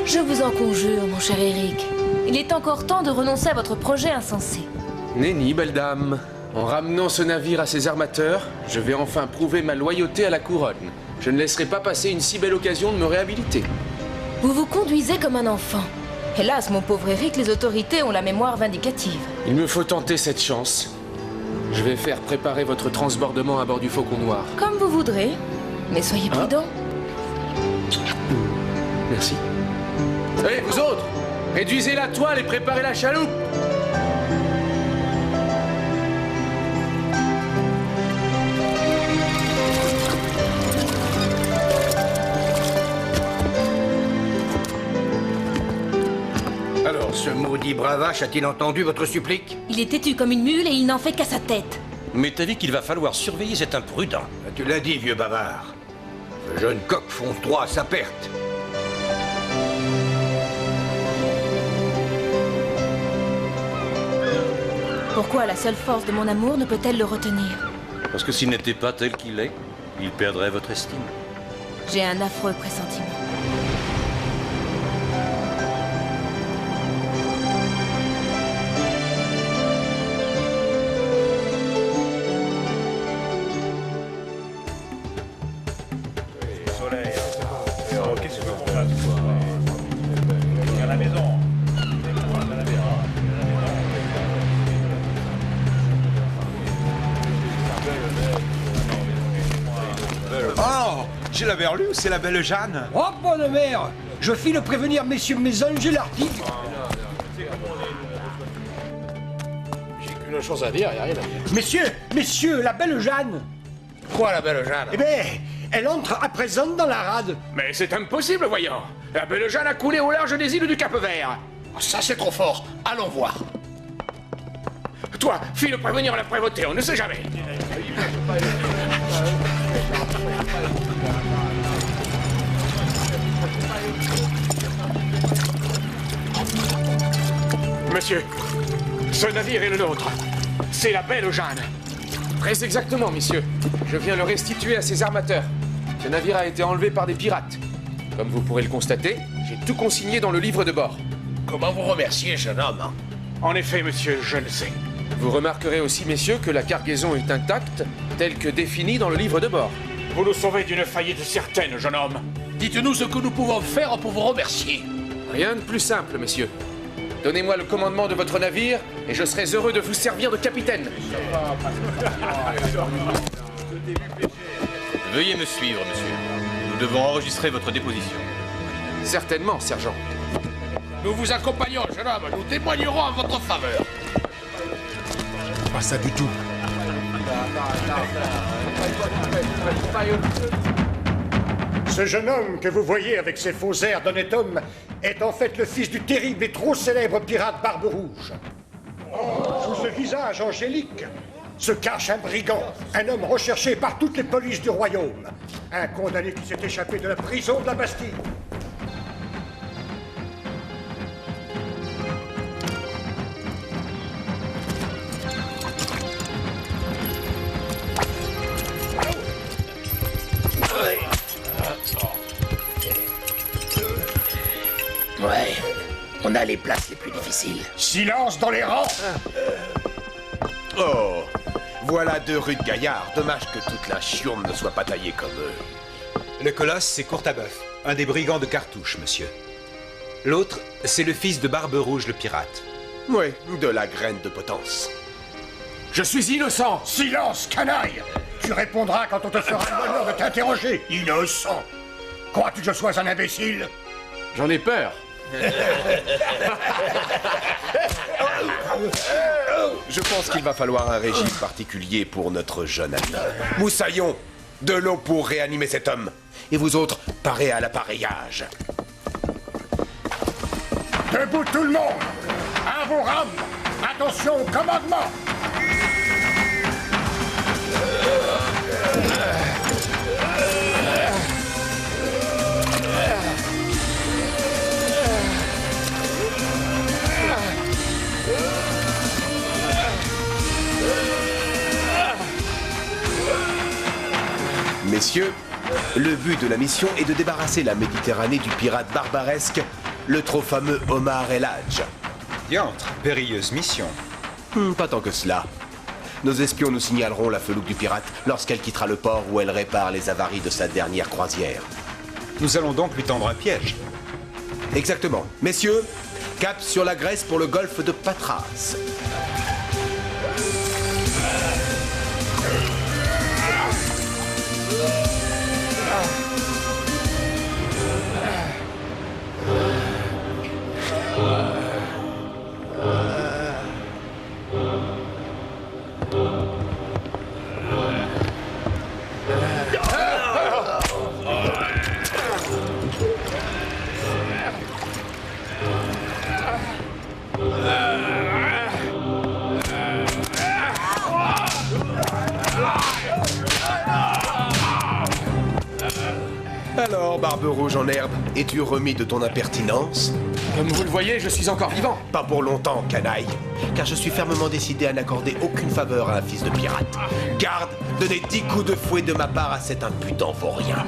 Je vous en conjure, mon cher Eric. Il est encore temps de renoncer à votre projet insensé. Nenni, belle dame. En ramenant ce navire à ses armateurs, je vais enfin prouver ma loyauté à la couronne. Je ne laisserai pas passer une si belle occasion de me réhabiliter. Vous vous conduisez comme un enfant. Hélas, mon pauvre Eric, les autorités ont la mémoire vindicative. Il me faut tenter cette chance. Je vais faire préparer votre transbordement à bord du Faucon Noir. Comme vous voudrez, mais soyez prudents. Merci. Allez, vous autres, réduisez la toile et préparez la chaloupe. Alors, ce maudit bravache a-t-il entendu votre supplique? Il est têtu comme une mule et il n'en fait qu'à sa tête. Mais t'as vu qu'il va falloir surveiller cet imprudent. Tu l'as dit, vieux bavard. Ce jeune coq fonce droit à sa perte. Pourquoi la seule force de mon amour ne peut-elle le retenir? Parce que s'il n'était pas tel qu'il est, il perdrait votre estime. J'ai un affreux pressentiment. Oh, j'ai la berlue, c'est la belle Jeanne. Oh, bonne mère! Je file prévenir messieurs mes anges et l'article. J'ai qu'une chose à dire, y a rien à dire. Messieurs, la belle Jeanne. Quoi, la belle Jeanne? Eh bien, elle entre à présent dans la rade. Mais c'est impossible, voyons. La belle Jeanne a coulé au large des îles du Cap-Vert. Ça, c'est trop fort. Allons voir. Toi, file prévenir la prévôté, on ne sait jamais. Monsieur, ce navire est le nôtre. C'est la belle Jeanne. Très exactement, messieurs. Je viens le restituer à ses armateurs. Ce navire a été enlevé par des pirates. Comme vous pourrez le constater, j'ai tout consigné dans le livre de bord. Comment vous remercier, jeune homme? En effet, monsieur, je le sais. Vous remarquerez aussi, messieurs, que la cargaison est intacte, telle que définie dans le livre de bord. Vous nous sauvez d'une faillite certaine, jeune homme. Dites-nous ce que nous pouvons faire pour vous remercier. Rien de plus simple, messieurs. Donnez-moi le commandement de votre navire et je serai heureux de vous servir de capitaine. Veuillez me suivre, monsieur. Nous devons enregistrer votre déposition. Certainement, sergent. Nous vous accompagnons, jeune homme. Nous témoignerons en votre faveur. Pas ça du tout. Ce jeune homme que vous voyez avec ses faux airs d'honnête homme est en fait le fils du terrible et trop célèbre pirate Barbe Rouge. Sous ce visage angélique se cache un brigand, un homme recherché par toutes les polices du royaume. Un condamné qui s'est échappé de la prison de la Bastille. Ouais, on a les places les plus difficiles. Silence dans les rangs! Oh, voilà deux rudes gaillards. Dommage que toute la chiome ne soit pas taillée comme eux. Le colosse, c'est Courtabeuf, un des brigands de Cartouche, monsieur. L'autre, c'est le fils de Barbe Rouge, le pirate. Oui, de la graine de potence. Je suis innocent! Silence, canaille! Tu répondras quand on te fera l'honneur de t'interroger, innocent! Crois-tu que je sois un imbécile? J'en ai peur. Je pense qu'il va falloir un régime particulier pour notre jeune ami. Moussaillon, de l'eau pour réanimer cet homme. Et vous autres, parez à l'appareillage. Debout tout le monde! À vos rames! Attention au commandement! Messieurs, le but de la mission est de débarrasser la Méditerranée du pirate barbaresque le trop fameux Omar El Hadj. Diantre, périlleuse mission. Pas tant que cela. Nos espions nous signaleront la felouque du pirate lorsqu'elle quittera le port où elle répare les avaries de sa dernière croisière. Nous allons donc lui tendre un piège. Exactement. Messieurs, cap sur la Grèce pour le golfe de Patras. Alors, Barbe Rouge en herbe, es-tu remis de ton impertinence? Comme vous le voyez, je suis encore vivant. Pas pour longtemps, canaille. Car je suis fermement décidé à n'accorder aucune faveur à un fils de pirate. Garde, donnez 10 coups de fouet de ma part à cet impudent vaurien.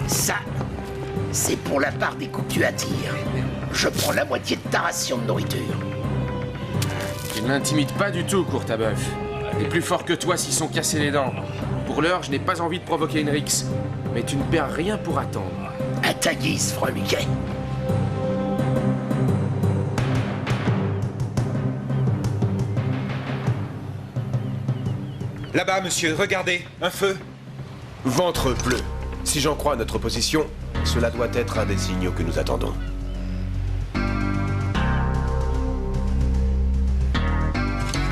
Ça, c'est pour la part des coups que tu attires. Je prends la moitié de ta ration de nourriture. Tu ne m'intimides pas du tout, Courtabœuf. Les plus forts que toi s'y sont cassés les dents. Pour l'heure, je n'ai pas envie de provoquer une rixe. Mais tu ne perds rien pour attendre. À ta guise, Freluquet. Là-bas, monsieur, regardez, un feu. Ventre bleu. Si j'en crois à notre position, cela doit être un des signaux que nous attendons.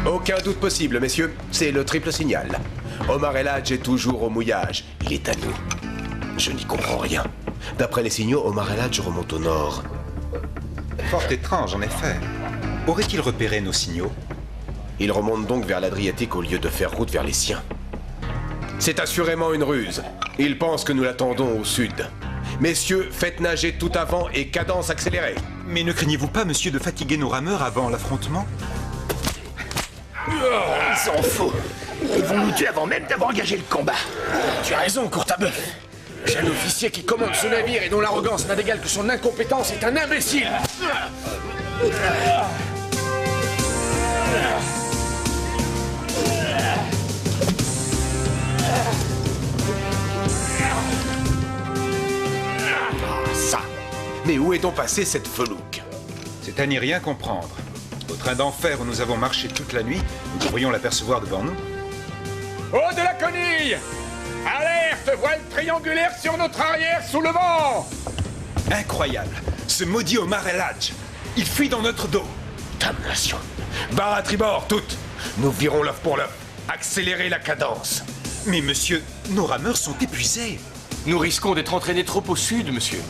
Aucun doute possible, messieurs. C'est le triple signal. Omar El Hadj est toujours au mouillage. Il est à nous. Je n'y comprends rien. D'après les signaux, Omar El Hadj remonte au nord. Fort étrange, en effet. Aurait-il repéré nos signaux? Il remonte donc vers l'Adriatique au lieu de faire route vers les siens. C'est assurément une ruse. Il pense que nous l'attendons au sud. Messieurs, faites nager tout avant et cadence accélérée. Mais ne craignez-vous pas, monsieur, de fatiguer nos rameurs avant l'affrontement? Ils s'en foutent. Ils vont nous tuer avant même d'avoir engagé le combat. Tu as raison, Courtabœuf. J'ai un officier qui commande ce navire et dont l'arrogance n'a d'égal que son incompétence est un imbécile. Ça. Mais où est donc passée cette felouque? C'est à n'y rien comprendre. Au train d'enfer où nous avons marché toute la nuit, nous devrions l'apercevoir devant nous. Haut de la conille! Alerte! Voile triangulaire sur notre arrière sous le vent! Incroyable! Ce maudit Omar El Hadj! Il fuit dans notre dos! Damnation! Barre à tribord, toutes! Nous virons l'œuf pour l'œuf. Accélérez la cadence. Mais monsieur, nos rameurs sont épuisés. Nous risquons d'être entraînés trop au sud, monsieur.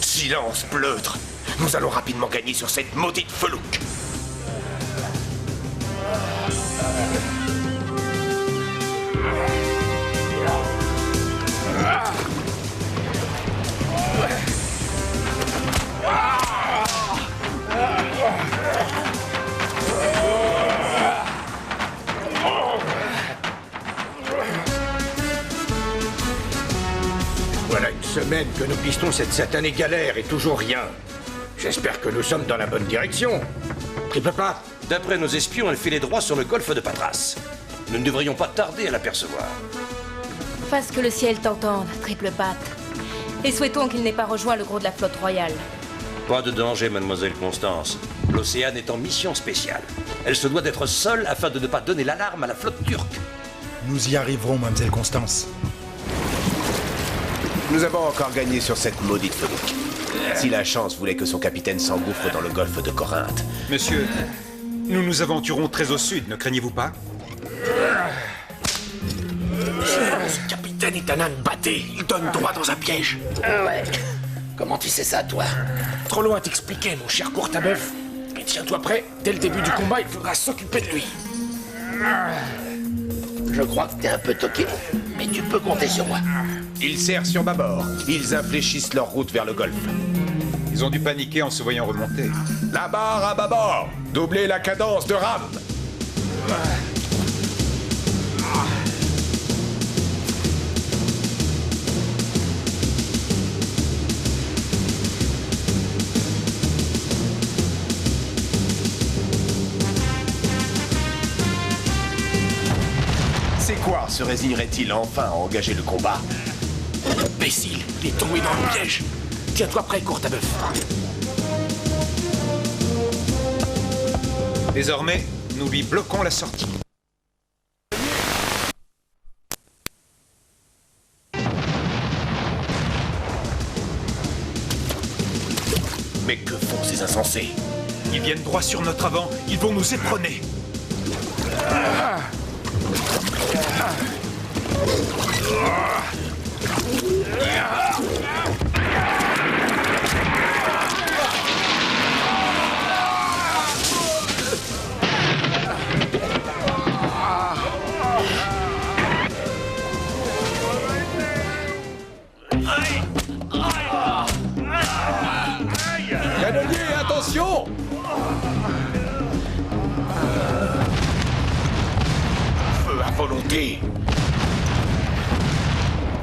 Silence, pleutre. Nous allons rapidement gagner sur cette maudite felouque. Voilà une semaine que nous pistons cette satanée galère et toujours rien. J'espère que nous sommes dans la bonne direction. Triple Pat. D'après nos espions, elle filait droit sur le golfe de Patras. Nous ne devrions pas tarder à l'apercevoir. Fasse que le ciel t'entende, Triple Patte. Et souhaitons qu'il n'ait pas rejoint le gros de la flotte royale. Pas de danger, mademoiselle Constance. L'Océane est en mission spéciale. Elle se doit d'être seule afin de ne pas donner l'alarme à la flotte turque. Nous y arriverons, mademoiselle Constance. Nous avons encore gagné sur cette maudite felouque. Si la chance voulait que son capitaine s'engouffre dans le golfe de Corinthe. Monsieur, nous nous aventurons très au sud, ne craignez-vous pas? Ce capitaine est un âne batté. Il donne droit dans un piège. Ouais. Comment tu sais ça, toi? Trop loin à t'expliquer, mon cher Courtabœuf. Mais tiens-toi prêt, dès le début du combat, il faudra s'occuper de lui. Je crois que t'es un peu toqué, mais tu peux compter sur moi. Ils serrent sur bâbord. Ils infléchissent leur route vers le golfe. Ils ont dû paniquer en se voyant remonter. La barre à bâbord. Doublez la cadence de rame. C'est quoi se résignerait-il enfin à engager le combat? Imbécile, il est tombé dans le piège. Tiens-toi prêt, Courtabœuf. Désormais, nous lui bloquons la sortie. Mais que font ces insensés? Ils viennent droit sur notre avant. Ils vont nous éperonner. Canonnier, attention! Feu à volonté.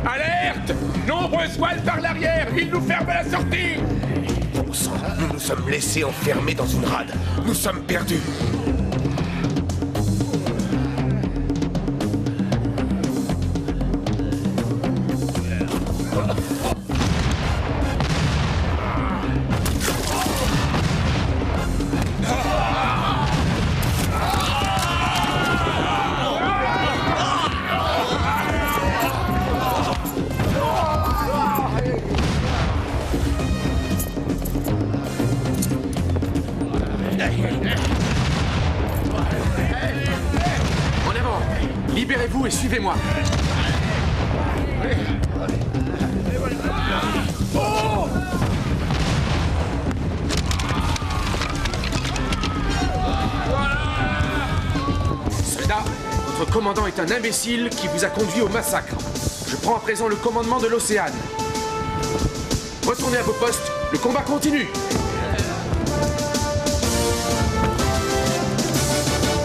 Alerte! Nombreuses voiles par l'arrière! Ils nous ferment la sortie! Bon sang, nous nous sommes laissés enfermer dans une rade. Nous sommes perdus. En avant! Libérez-vous et suivez-moi! Soldats, votre commandant est un imbécile qui vous a conduit au massacre. Je prends à présent le commandement de l'Océane. Retournez à vos postes, le combat continue!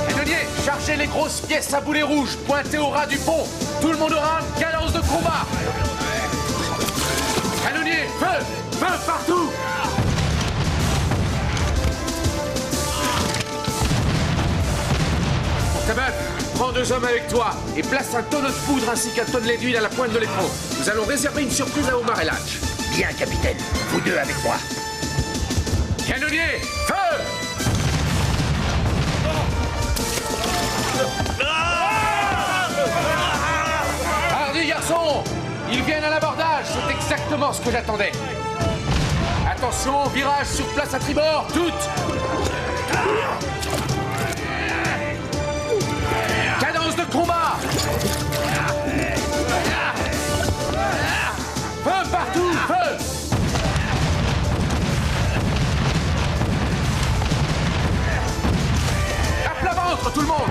Canonnier, chargez les grosses pièces à boulet rouge, pointées au ras du pont. Tout le monde aura une cadence de combat. Canonnier, feu! Feu partout! Courtabœuf, prends 2 hommes avec toi et place un tonneau de poudre ainsi qu'un tonnelet d'huile à la pointe de l'éperon. Nous allons réserver une surprise à Omar El Hadj. Bien, capitaine. Vous deux avec moi. Canonnier, feu! Hardi, garçon! Ils viennent à l'abordage, c'est exactement ce que j'attendais. Attention, virage sur place à tribord, toutes! Cadence de combat! Feu partout, feu! À plat ventre, tout le monde!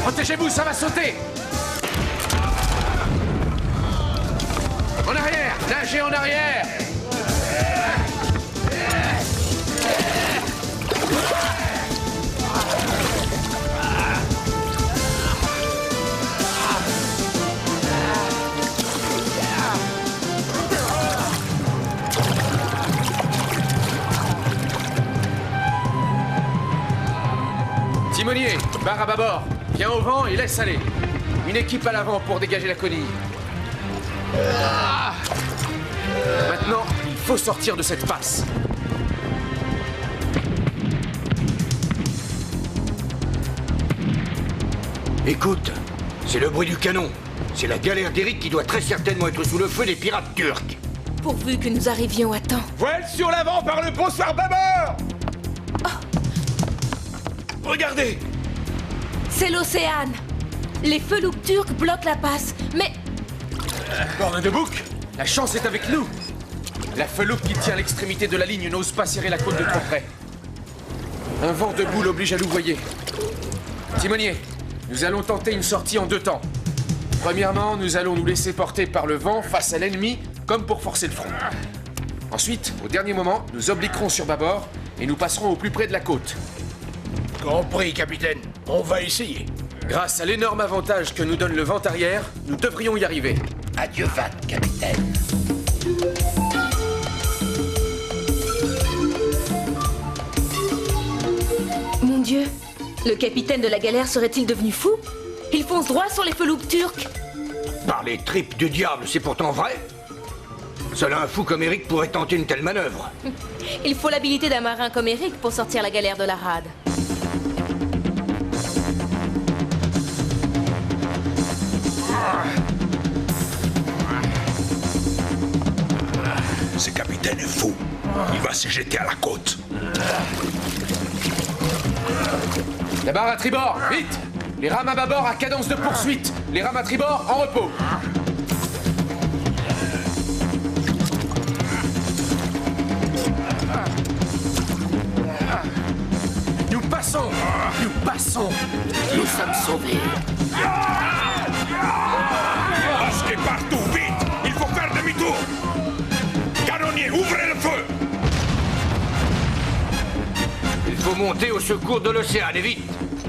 Protégez-vous, ça va sauter! En arrière! Nagez en arrière! Timonier, barre à bâbord. Viens au vent et laisse aller. Une équipe à l'avant pour dégager la conille. Maintenant, il faut sortir de cette passe. Écoute, c'est le bruit du canon. C'est la galère d'Eric qui doit très certainement être sous le feu des pirates turcs. Pourvu que nous arrivions à temps. Voile sur l'avant par le bonsoir bâbord! Regardez! C'est l'Océane. Les felouks turcs bloquent la passe, mais... Corne de bouc, la chance est avec nous. La felouque qui tient l'extrémité de la ligne n'ose pas serrer la côte de trop près. Un vent de boule oblige à louvoyer. Timonier, nous allons tenter une sortie en 2 temps. Premièrement, nous allons nous laisser porter par le vent face à l'ennemi, comme pour forcer le front. Ensuite, au dernier moment, nous obliquerons sur bâbord et nous passerons au plus près de la côte. Compris, capitaine. On va essayer. Grâce à l'énorme avantage que nous donne le vent arrière, nous devrions y arriver. Adieu, Vat, capitaine. Mon Dieu, le capitaine de la galère serait-il devenu fou? Il fonce droit sur les felouks turcs. Par les tripes du diable, c'est pourtant vrai. Seul un fou comme Eric pourrait tenter une telle manœuvre. Il faut l'habilité d'un marin comme Eric pour sortir la galère de la rade. Ce capitaine est fou. Il va se jeter à la côte. La barre à tribord, vite! Les rames à bâbord à cadence de poursuite. Les rames à tribord en repos. Nous passons! Nous passons! Nous sommes sauvés. Masquez partout, vite! Il faut faire demi-tour! Canonnier, ouvrez le feu! Il faut monter au secours de l'océan, et vite.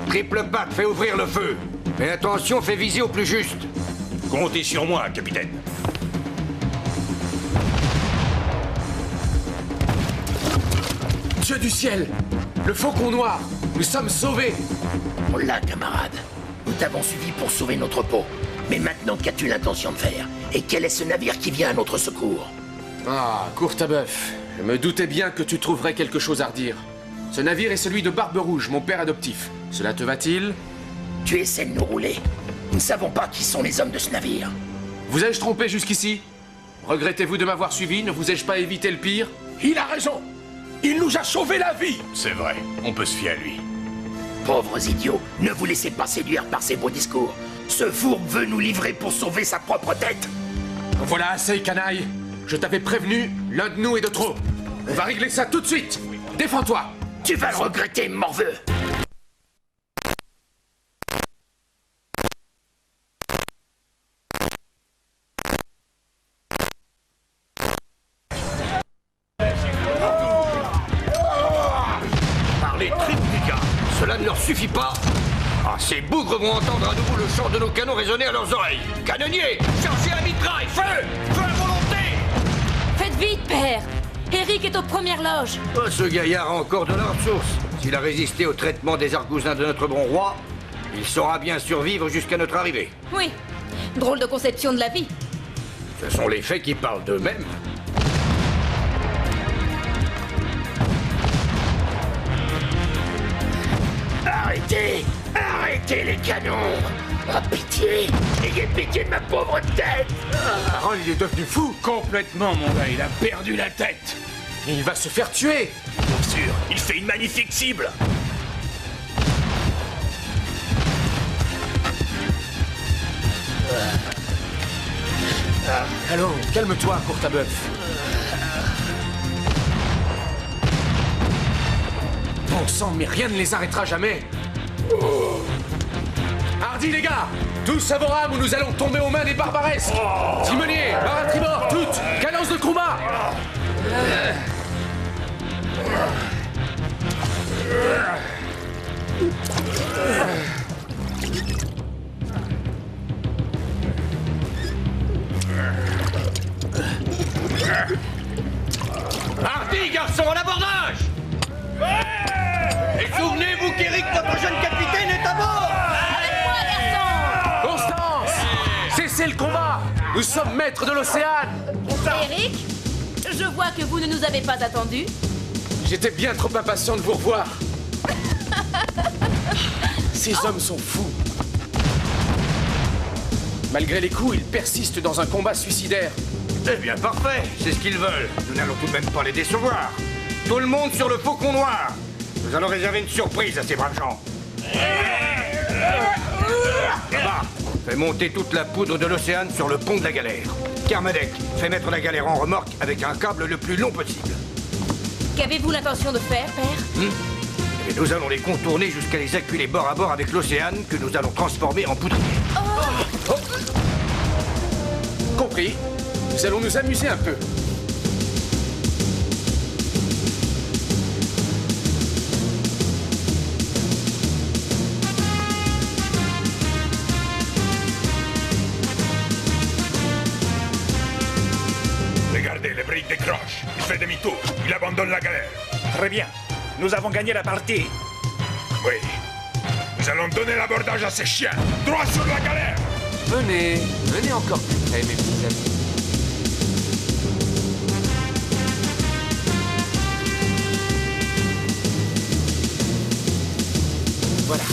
Triple patte fait ouvrir le feu. Mais attention, fait viser au plus juste. Comptez sur moi, capitaine. Dieu du ciel! Le faucon noir! Nous sommes sauvés! On l'a, camarade. Nous t'avons suivi pour sauver notre peau. Mais maintenant, qu'as-tu l'intention de faire? Et quel est ce navire qui vient à notre secours? Ah, Courtabœuf, je me doutais bien que tu trouverais quelque chose à redire. Ce navire est celui de Barberouge, mon père adoptif. Cela te va-t-il? Tu essaies de nous rouler. Nous ne savons pas qui sont les hommes de ce navire. Vous ai-je trompé jusqu'ici? Regrettez-vous de m'avoir suivi? Ne vous ai-je pas évité le pire? Il a raison. Il nous a sauvé la vie. C'est vrai, on peut se fier à lui. Pauvres idiots, ne vous laissez pas séduire par ces beaux discours. Ce fourbe veut nous livrer pour sauver sa propre tête. Voilà assez, canaille. Je t'avais prévenu, l'un de nous est de trop. On va régler ça tout de suite. Défends-toi. Tu vas le regretter, morveux. Par les tripes du diable, cela ne leur suffit pas. Ah, ces bougres vont entendre à nouveau le chant de nos canons résonner à leurs oreilles. Canonnier, chargez la mitraille, feu! Feu à volonté! Faites vite, père! Eric est aux premières loges. Oh, ce gaillard a encore de la ressource. S'il a résisté au traitement des argousins de notre bon roi, il saura bien survivre jusqu'à notre arrivée. Oui, drôle de conception de la vie. Ce sont les faits qui parlent d'eux-mêmes. Arrêtez! Arrêtez les canons! Ah, pitié! Ayez pitié de ma pauvre tête! Oh, il est devenu fou. Complètement, mon gars, il a perdu la tête. Il va se faire tuer. Bien sûr, il fait une magnifique cible. Allons, calme-toi, Courtabœuf. Bon sang, mais rien ne les arrêtera jamais. Hardi, les gars! Tous à vos rames ou nous allons tomber aux mains des barbaresques! Timonier, barre à tribord, toutes! Cadence de combat! Hardi, garçon, à l'abordage! Et souvenez-vous qu'Eric, votre jeune capitaine, est à bord! Constance! Cessez le combat! Nous sommes maîtres de l'océan! Eric, je vois que vous ne nous avez pas attendus. J'étais bien trop impatient de vous revoir. Ces hommes sont fous. Malgré les coups, ils persistent dans un combat suicidaire. Eh bien, parfait, c'est ce qu'ils veulent. Nous n'allons tout de même pas les décevoir. Tout le monde sur le faucon noir. Nous allons réserver une surprise à ces braves gens. Là-bas, fais monter toute la poudre de l'océan sur le pont de la galère. Kermadec, fais mettre la galère en remorque avec un câble le plus long possible. Qu'avez-vous l'intention de faire, père? Et nous allons les contourner jusqu'à les acculer bord à bord avec l'océan que nous allons transformer en poudrier. Oh. Compris. Nous allons nous amuser un peu. Regardez, le brick décroche. Il fait demi-tour. Il abandonne la galère. Très bien. Nous avons gagné la partie. Oui. Nous allons donner l'abordage à ces chiens. Droit sur la galère. Venez, venez encore plus près, mes petits amis. Voilà.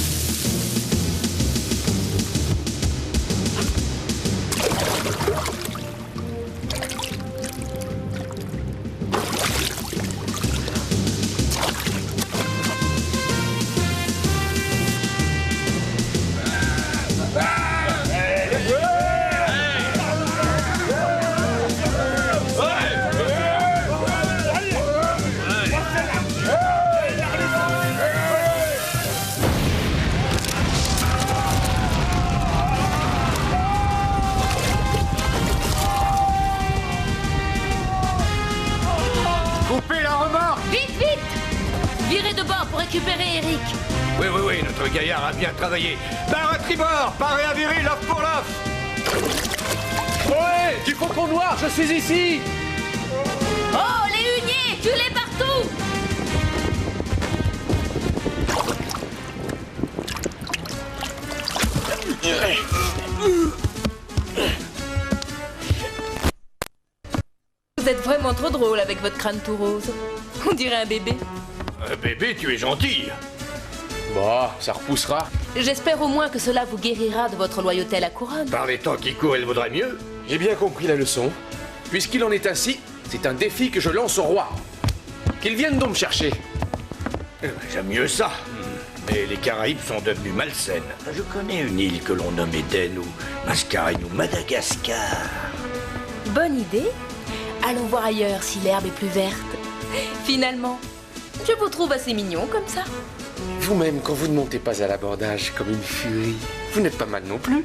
Coupez la remorque! Vite, vite! Virez de bord pour récupérer Eric. Oui, notre gaillard a bien travaillé. Barre à tribord, paré à virer, l'off pour l'off. Ouais, du faucon noir, je suis ici! Oh, les huniers! Tue-les partout! Vous êtes vraiment trop drôle avec votre crâne tout rose. On dirait un bébé. Bébé, tu es gentil. Bon, ça repoussera. J'espère au moins que cela vous guérira de votre loyauté à la couronne. Par les temps qui courent, elle vaudrait mieux. J'ai bien compris la leçon. Puisqu'il en est ainsi, c'est un défi que je lance au roi. Qu'il vienne donc me chercher. J'aime mieux ça. Mais les Caraïbes sont devenues malsaines. Je connais une île que l'on nomme Éden ou Mascarène ou Madagascar. Bonne idée. Allons voir ailleurs si l'herbe est plus verte. Finalement, je vous trouve assez mignon comme ça. Vous-même, quand vous ne montez pas à l'abordage comme une furie, vous n'êtes pas mal non plus.